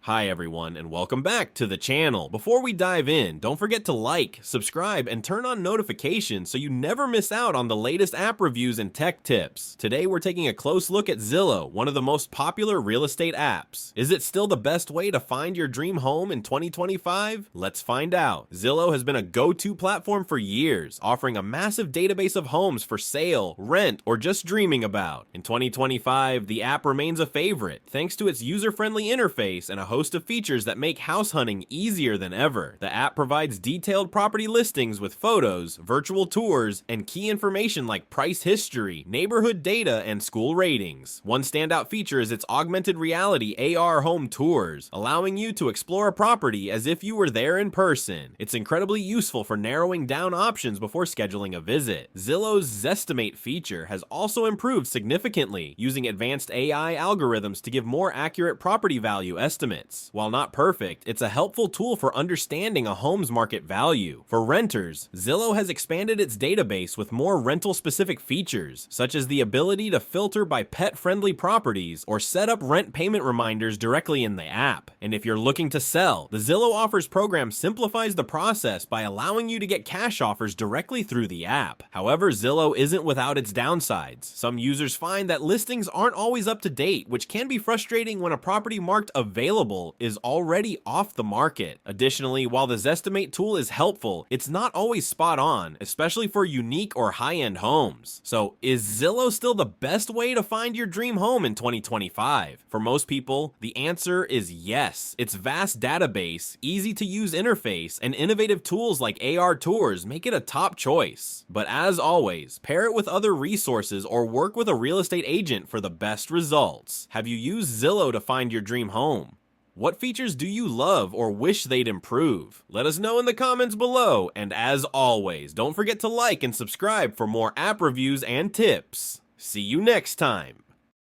Hi everyone, and welcome back to the channel. Before we dive in, don't forget to like, subscribe, and turn on notifications so you never miss out on the latest app reviews and tech tips. Today we're taking a close look at Zillow, one of the most popular real estate apps. Is it still the best way to find your dream home in 2025? Let's find out. Zillow has been a go-to platform for years, offering a massive database of homes for sale, rent, or just dreaming about. In 2025, the app remains a favorite, thanks to its user-friendly interface and a host of features that make house hunting easier than ever. The app provides detailed property listings with photos, virtual tours, and key information like price history, neighborhood data, and school ratings. One standout feature is its augmented reality AR home tours, allowing you to explore a property as if you were there in person. It's incredibly useful for narrowing down options before scheduling a visit. Zillow's Zestimate feature has also improved significantly, using advanced AI algorithms to give more accurate property value estimates. While not perfect, it's a helpful tool for understanding a home's market value. For renters, Zillow has expanded its database with more rental-specific features, such as the ability to filter by pet-friendly properties or set up rent payment reminders directly in the app. And if you're looking to sell, the Zillow Offers program simplifies the process by allowing you to get cash offers directly through the app. However, Zillow isn't without its downsides. Some users find that listings aren't always up to date, which can be frustrating when a property marked available is already off the market. Additionally, while the Zestimate tool is helpful, it's not always spot on, especially for unique or high-end homes. So, is Zillow still the best way to find your dream home in 2025? For most people, the answer is yes. Its vast database, easy-to-use interface, and innovative tools like AR tours make it a top choice. But as always, pair it with other resources or work with a real estate agent for the best results. Have you used Zillow to find your dream home? What features do you love or wish they'd improve? Let us know in the comments below, and as always, don't forget to like and subscribe for more app reviews and tips. See you next time!